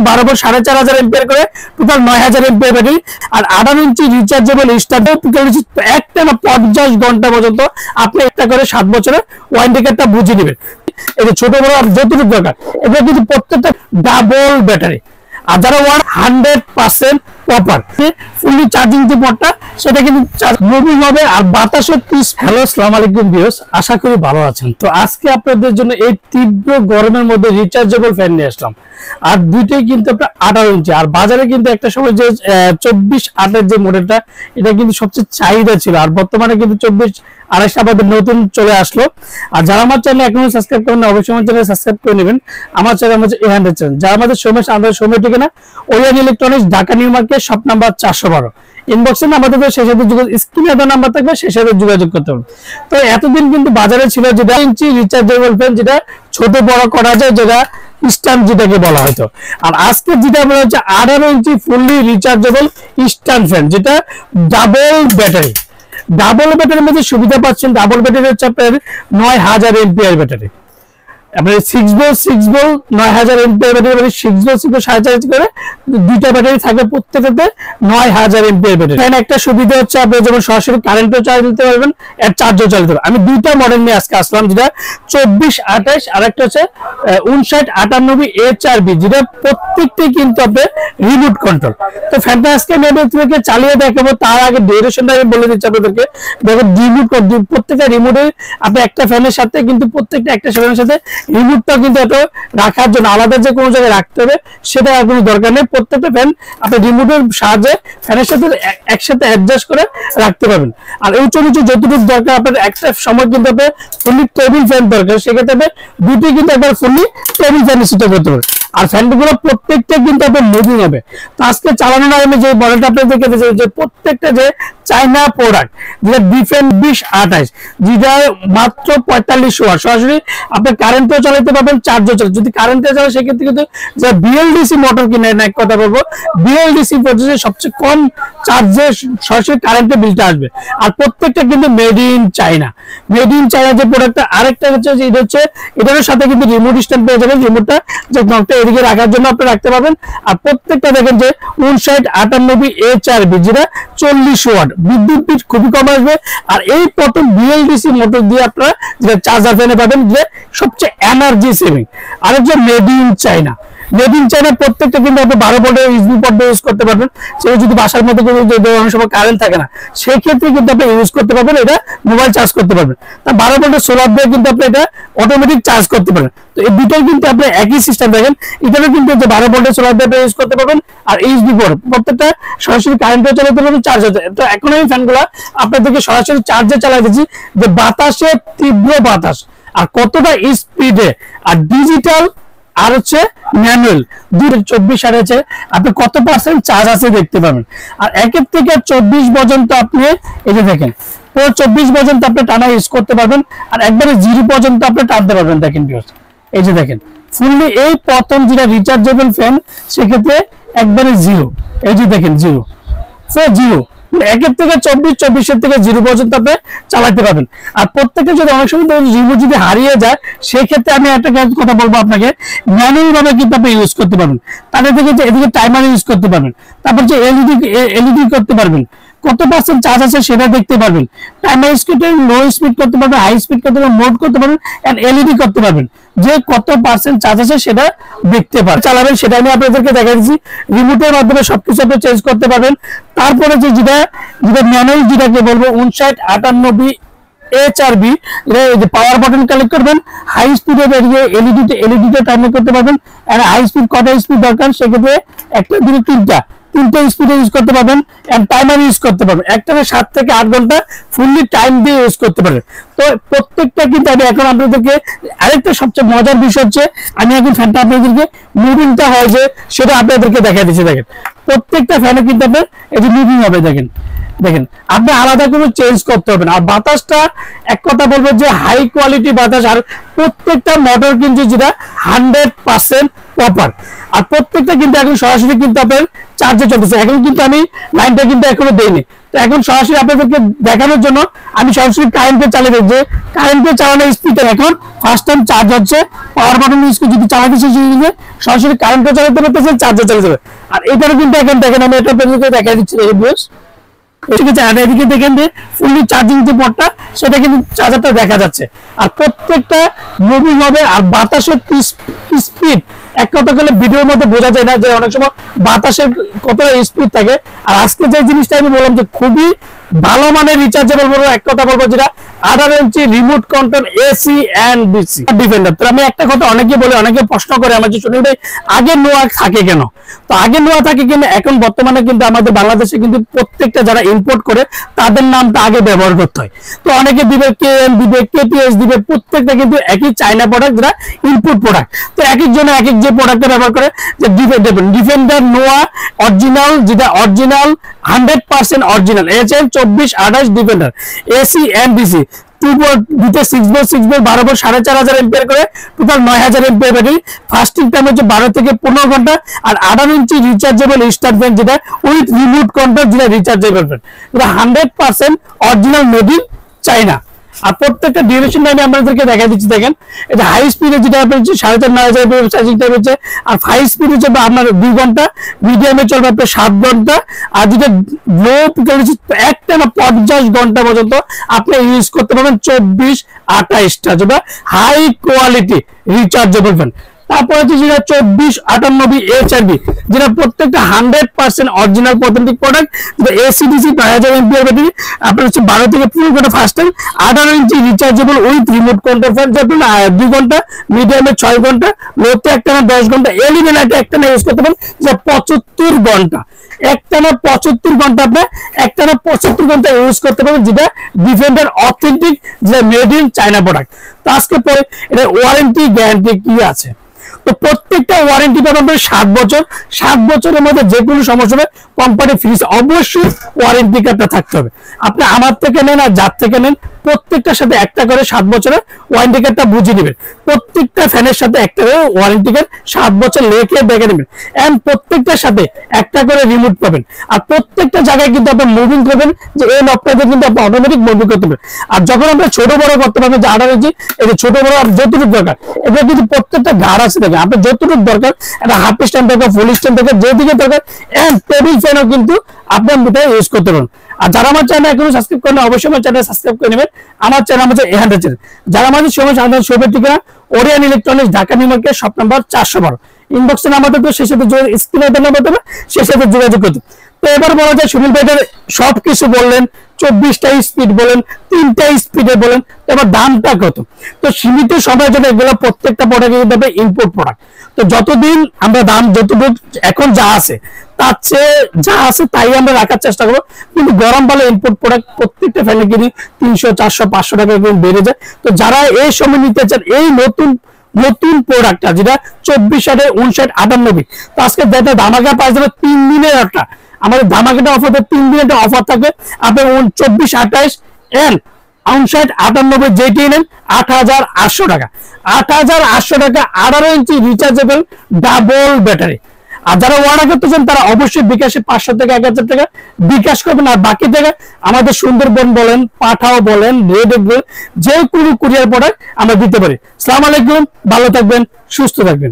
12 volt 4500 ampere করে total 9000 ampere battery. আর 18 inch rechargeable starter একটানা 50 ঘন্টা পর্যন্ত আপনি একটা করে 7 বছরের ওয়ারেন্টি কার্ডটা বুঝে নেবেন। এই যে ছোট বড় যতটুকু দরকার, এটা কিন্তু প্রত্যেকটা ডাবল ব্যাটারি। আর যারা 100% কপার ফুললি চার্জিং যে পটটা সেটা কিন্তু মুভিং হবে আর বাতাসও পিস। হ্যালো, আসসালামু আলাইকুম ভিউয়ার্স, আশা করি ভালো আছেন। তো আজকে আপনাদের জন্য এই তীব্র গরমের মধ্যে রিচার্জেবল ফ্যান নিয়ে আসলাম। আর দুইটাই কিন্তু আপনার 18 ইঞ্চি। আর বাজারে কিন্তু একটা সময় যে 24/8 যে মডেলটা, এটা কিন্তু সবচেয়ে চাহিদা ছিল। আর বর্তমানে কিন্তু 24/28 আমাদের নতুন চলে আসলো। আর যারা আমার চ্যানেল এখনো সাবস্ক্রাইব করেন, অবশ্যই আমার চ্যানেল সাবস্ক্রাইব করে নেবেন। আমার চ্যানেল হচ্ছে A100 চ্যানেল। যারা আমাদের সময় ঠিকানা Orion electronics, Dhaka new market, shop number 412। ইনবক্সে আমাদের সেই সাথে স্ক্রিনে দেওয়া নাম্বার থাকবে, সেই সাথে যোগাযোগ করতে হবে। তো এতদিন কিন্তু বাজারে ছিল যেটা ইঞ্চি রিচার্জেবল ফ্যান, যেটা ছোট বড় করা যায়, যেটা স্ট্যান্ড যেটাকে বলা হয়তো। আর আজকে যেটা আমরা হচ্ছে 18 ইঞ্চি ফুললি রিচার্জেবল স্ট্যান্ড ফ্যান, যেটা ডাবল ব্যাটারি। ডাবল ব্যাটারির মধ্যে সুবিধা পাচ্ছেন। ডাবল ব্যাটারি হচ্ছে আপনার 9000 এম্পিয়ার ব্যাটারি। আপনার 6 ভোল্ট 9000 এম্পিয়ার ব্যাটারি, 6 ভোল্ট 4.5 করে দুইটা ব্যাটারি থাকবে, প্রত্যেকটাতে 9000 এম্পিয়ার ব্যাটারি। এখানে একটা সুবিধা হচ্ছে আপনি যেমন সরাসরি কারেন্টও চার্জ দিতে পারবেন, এর চার্জও চালাতে পারবেন। আমি দুইটা মডেল নিয়ে আজকে আসলাম, যেটা 24/28 আর একটা হচ্ছে 5998 HRB, যেটা প্রত্যেকটাই কিন্তু আপনার রিমোট কন্ট্রোল। তো ফ্যানটা আজকে আমি আপনাদেরকে চালিয়ে দেখাবো। তার আগে ডিউরেশনটা আমি বলে দিচ্ছি আপনাদেরকে। দেখুন প্রত্যেকটা রিমোটে আপনি একটা ফ্যানের সাথে কিন্তু প্রত্যেকটা একটা ফ্যানের সাথে রিমোটটা কিন্তু এত রাখার জন্য আলাদা যে কোনো জায়গায় রাখতে হবে সেটা আর কোনো দরকার নেই। প্রত্যেকটা ফ্যান আপনি রিমোটের সাহায্যে ফ্যানের সাথে একসাথে অ্যাডজাস্ট করে রাখতে পারবেন। আর উঁচু নিচু যতটুকু দরকার আপনার একটা সময় কিন্তু আপনার ফুললি টেবিল ফ্যান দরকার, সেক্ষেত্রে আপনি দুটি কিন্তু একবার ফুললি টেবিল ফ্যান সেটা করতে পারবেন। আর ফ্যানগুলো প্রত্যেকটা কিন্তু আপনার মুভিং হবে। তো আজকে চালানোর আগে যে মডেলটা আপনাদেরকে দেখেছি, যে প্রত্যেকটা যে চাইনা প্রোডাক্ট, যেটা ডিফেন্স 2028, যেটা মাত্র 45 ওয়াট, সরাসরি আপনার কারেন্টও চালাতে পারবেন, চার্জও চালাতে। যদি কারেন্টে চালান সেক্ষেত্রে কিন্তু যে বিএলডিসি মোটর কিনে এক কথা বলবো, বিএলডিসি পদ্ধতিতে সবচেয়ে কম চার্জে সরাসরি কারেন্টের বিলটা আসবে। আর প্রত্যেকটা কিন্তু made in China. Made in চাইনা যে প্রোডাক্টটা। আরেকটা হচ্ছে যে এটা হচ্ছে এটার সাথে কিন্তু রিমোট স্ট্যান্ড পেয়ে যাবেন। রিমোটটা যে নকটা এদিকে রাখার জন্য আপনি রাখতে পারবেন। আর প্রত্যেকটা দেখেন যে 5998 HRB, যেটা 40 ওয়াট, বিদ্যুৎ বিল খুবই কম আসবে। আর এই প্রথম বিএলডিসি মোটর দিয়ে আপনারা যেটা চার্জার ফ্যানে পাবেন, যে সবচেয়ে এনার্জি সেভিং। আর হচ্ছে made in China. Made in China প্রত্যেকটা কিন্তু আপনি 12 ভোল্টের ইউএসবি পোর্ট ইউজ করতে পারবেন। সেটা যদি বাসার মধ্যে অনেক সময় কারেন্ট থাকে না, সেই ক্ষেত্রে কিন্তু আপনি ইউজ করতে পারবেন। এটা মোবাইল চার্জ করতে পারবেন। তা 12 ভোল্টের সোলার দিয়ে কিন্তু আপনি এটা অটোমেটিক চার্জ করতে পারেন। তো এই দুটোই কিন্তু আপনি একই সিস্টেম দেখেন। এটারও কিন্তু 12 ভোল্টের সোলার দিয়ে ইউজ করতে পারবেন। আর ইউএসবি পোর্ট প্রত্যেকটা সরাসরি কারেন্টও চালাতে পারবেন, চার্জ হতে। তো এখন আমি ফ্যানগুলো আপনাদেরকে সরাসরি চার্জে চালাই দিচ্ছি, যে বাতাসে তীব্র বাতাস আর কতটা স্পিডে। আর ডিজিটাল আর হচ্ছে ম্যানুয়াল 24/8 আছে, আপনি কত পার্সেন্ট চার্জ আছে দেখতে পাবেন। আর 1 থেকে 24 পর্যন্ত আপনি এই যে দেখেন, পুরো 24 পর্যন্ত আপনি টানা ইউজ করতে পারবেন। আর একবারে 0 পর্যন্ত আপনি টানতে পারবেন। দেখেন ভিউয়ার্স, এই যে দেখেন ফুললি এই প্রথম যেটা রিচার্জেবল ফ্যান, সেক্ষেত্রে একবারে 0। এই যে দেখেন 0 1 থেকে 24 থেকে 0 পর্যন্ত আপনি চালাতে পারবেন। আর প্রত্যেকটা যদি অনেক সময় রিমোট যদি হারিয়ে যায়, সেক্ষেত্রে আমি একটা কথা বলবো আপনাকে, ম্যানুয়াল ভাবে কিন্তু আপনি ইউজ করতে পারবেন। তাদের থেকে যে এদিকে টাইমার ইউজ করতে পারবেন, তারপর যে এলইডি করতে পারবেন, কত পার্সেন্ট চার্জ আছে সেটা দেখতে পারবেন। টাইমার স্পিডে লো স্পিড করতে পারবেন, হাই স্পিড করতে পারবেন, মোড করতে পারবেন, এন্ড এলইডি করতে পারবেন। যে কত পার্সেন্ট চার্জ আছে সেটা দেখতে পারবেন, চালাবেন। সেটা আমি আপনাদেরকে দেখা দিচ্ছি। রিমোটের মাধ্যমে সবকিছু আপনি চেঞ্জ করতে পারবেন। তারপরে যে যেটা ম্যানুয়াল যেটাকে বলবো 5998 HRB, এটা পাওয়ার বাটন কালেক্ট করবেন। হাই স্পিডে এলইডিতে টাইমিং করতে পারবেন। আর হাই স্পিড কটা স্পিড দরকার, সেক্ষেত্রে একটা দুটো তিনটা স্পিডে ইউজ করতে পারবেন। এন্ড টাইমার ইউজ করতে পারবেন। একটানা 7 থেকে 8 ঘন্টা ফুললি টাইম দিয়ে ইউজ করতে পারবেন। তো প্রত্যেকটা কিন্তু আমি এখন আপনাদেরকে আরেকটা সবচেয়ে মজার বিষয় হচ্ছে, আমি এখন ফ্যানটা আপনাদেরকে মুভিংটা হয় যে সেটা আপনাদেরকে দেখা দিচ্ছি। দেখেন প্রত্যেকটা ফ্যানে কিন্তু আপনার এই যে মুভিং হবে। দেখেন আপনি আলাদা কোনো চেঞ্জ করতে হবে না। আর বাতাসটা এক কথা বলবো যে হাই কোয়ালিটি বাতাস। আর প্রত্যেকটা মোটর কিন্তু যেটা 100% প্রপার। আর প্রত্যেকটা কিন্তু এখন সরাসরি কিন্তু আপনার চার্জে চলতেছে, এখন কিন্তু আমি লাইনটা কিন্তু এখনো দেইনি। তো এখন সরাসরি আপনাদেরকে দেখানোর জন্য আমি সরাসরি কারেন্টে চালিয়ে দিই, যে কারেন্টে চালানোর স্পিডে এখন ফার্স্ট টাইম চার্জ হচ্ছে। পাওয়ার বাটন ইউজ করে যদি চালাতে চাই সরাসরি কারেন্টে চালাতে পারতেছেন, চার্জে চালিয়ে যাবে। আর এটারও কিন্তু এখন দেখেন আমি এটা দেখা দিচ্ছি, ঠিক আছে। আর এদিকে দেখেন যে ফুললি চার্জিং যে পটটা সেটা কিন্তু চার্জারটা দেখা যাচ্ছে। আর প্রত্যেকটা মুভিং হবে। আর বাতাসের স্পিড এক কথা বলে ভিডিওর মধ্যে বোঝা যায় না যে অনেক সময় বাতাসের কতটা স্পিড থাকে। আর আজকে যে জিনিসটা আমি বললাম যে খুবই ভালো মানের রিচার্জেবল বলবো, এক কথা বলবো যেটা 18 inch remote control AC and DC defender. তো আমি একটা কথা অনেকে বলে, অনেকে প্রশ্ন করে আমার যে সুনীল ভাই আগে নোয়া থাকে কেন? তো আগে নোয়া থাকে কিন্তু এখন বর্তমানে কিন্তু আমাদের বাংলাদেশে কিন্তু প্রত্যেকটা যারা ইম্পোর্ট করে তাদের নামটা আগে ব্যবহার করতে হয়। তো অনেকে দিবে কেএন দিবে, কেটিএস দিবে, প্রত্যেকটা কিন্তু একই চায়না প্রোডাক্ট, যারা ইনপুট প্রোডাক্ট। তো এক একজনে এক এক যে প্রোডাক্টটা ব্যবহার করে, যে ডিফেন্ডার নোয়া অরিজিনাল, যেটা original 100% original HM 2428 defender AC and DC 2 volt, দুটো 6 ভোল্ট 6 ভোল্ট 12 ভোল্ট 4500 এম্পিয়ার করে total 9000 ampere battery. Fasting time হচ্ছে 12 থেকে 15 ঘন্টা। আর 18 ইঞ্চি রিচার্জেবল স্টার ফ্যান, যেটা উইথ রিমোট কন্ট্রোল, যেটা রিচার্জেবল ফ্যান, যেটা 100% অরিজিনাল মেড ইন চায়না। আর প্রত্যেকটা ডিউরেশন আমি আপনাদেরকে দেখা দিচ্ছি, দেখেন এটা হাই স্পিডে যেটা আপনার 9500 চার্জিং টাইম হচ্ছে। আর 5 স্পিড হচ্ছে আপনার 2 ঘন্টা, মিডিয়ামে চলবে আপনার 7 ঘন্টা। আর যেটা লো একটানা 50 ঘন্টা পর্যন্ত আপনি ইউজ করতে পারবেন 24-28টা, যেটা হাই কোয়ালিটি রিচার্জেবল ফ্যান। তারপর হচ্ছে যেটা 2498 HRB, যেটা প্রত্যেকটা 100% অরিজিনাল অথেন্টিক প্রোডাক্ট, যেটা এসিডিসি 9000 এমপিআর ব্যাটারি। আপনার হচ্ছে 12 থেকে 15 ঘন্টা first time. 18 inch rechargeable with remote control fan, যেটা 2 ঘন্টা, মিডিয়ামে 6 ঘন্টা, লোতে একটানা 10 ঘন্টা, এলইডি লাইটে একটানা ইউজ করতে পারেন যা 75 ঘন্টা। একটানা 75 ঘন্টা আপনার একটানা 75 ঘন্টা ইউজ করতে পারবেন, যেটা ডিফেন্ডার অথেন্টিক, যেটা মেড ইন চায়না প্রোডাক্ট। তো আজকে পরে এটা ওয়ারেন্টি গ্যারান্টি কি আছে? তো প্রত্যেকটা ওয়ারেন্টি পাবেন 7 বছর। 7 বছরের মধ্যে যে কোনো সমস্যা হবে কোম্পানি ফ্রিজ, অবশ্যই ওয়ারেন্টি কার্ডটা থাকতে হবে। আপনি আমার থেকে নেন আর যার থেকে নেন, প্রত্যেকটার সাথে একটা করে 7 বছরের ওয়ারেন্টি কার্ডটা বুঝে নেবেন। প্রত্যেকটা ফ্যানের সাথে একটা করে ওয়ারেন্টি কার্ড 7 বছর লেখে দেখে নেবেন। এন্ড প্রত্যেকটার সাথে একটা করে রিমোট পাবেন। আর প্রত্যেকটা জায়গায় কিন্তু আপনি মুভিং করবেন, যে এই নবটাতে কিন্তু আপনি অটোমেটিক মুভিং করতে পারবেন। আর যখন আপনি ছোট বড় করতে পারবেন, যে 18 ইঞ্চি এই যে ছোট বড় যতটুকু দরকার, এটা কিন্তু প্রত্যেকটা ঘাড় আছে দেখেন, আপনার যতটুকু দরকার, একটা হাফ স্ট্যান্ড দরকার, ফুল স্ট্যান্ড দরকার, যেদিকে দরকার, এন্ড টেবিল ফ্যানও কিন্তু আপনার মোটাই ইউজ করতে পারেন। আর যারা আমার চ্যানেল এখনো সাবস্ক্রাইব করেন, অবশ্যই আমার চ্যানেল সাবস্ক্রাইব করে নেবেন। আমার চ্যানেল হচ্ছে এহান্ডার চ্যানেল। যারা আমাদের সময় সাধারণ শোভের ঠিকানা Orion electronics, Dhaka new market, shop number 412, ইনবক্সে নাম্বার দেবো, সেই সাথে স্ক্রিনে নাম্বার দেবো, সেই সাথে যোগাযোগ করতে। তো এবার বলা যায় সুনীল ভাইদের সবকিছু বললেন, 24টা স্পিড বলেন, 3টা স্পিডে বলেন, এবার দামটা কত? তো সীমিত সময়ের জন্য এগুলো প্রত্যেকটা প্রোডাক্ট কিন্তু হবে ইম্পোর্ট প্রোডাক্ট। তো যতদিন আমরা দাম যতটুকু এখন যা আছে তার চেয়ে যা আছে তাই আমরা রাখার চেষ্টা করবো। কিন্তু গরম কালে ইম্পোর্ট প্রোডাক্ট প্রত্যেকটা ফ্যানে কিনি 300, 400, 500 টাকা বেড়ে যায়। তো যারা এই সময় নিতে চান এই নতুন প্রোডাক্টটা, যেটা 24 59 98, তো আজকে যেটা ধামাকা পাওয়া যাবে 3 দিনের একটা আমাদের ধামাকাটা অফার, 3 দিনের একটা অফার থাকবে। আপনি 24, 28 এন্ড 59, 98 যেটি নেন 8800 টাকা। 8800 টাকা 18 ইঞ্চি রিচার্জেবল ডাবল ব্যাটারি। আর যারা অর্ডার করতে চান তারা অবশ্যই বিকাশে 500 থেকে 1000 টাকা বিকাশ করবেন। আর বাকি টাকা আমাদের সুন্দরবন বলেন, পাঠাও বলেন, রেড যে কোনো কুরিয়ার প্রোডাক্ট আমরা দিতে পারি। আসসালামু আলাইকুম, ভালো থাকবেন, সুস্থ থাকবেন।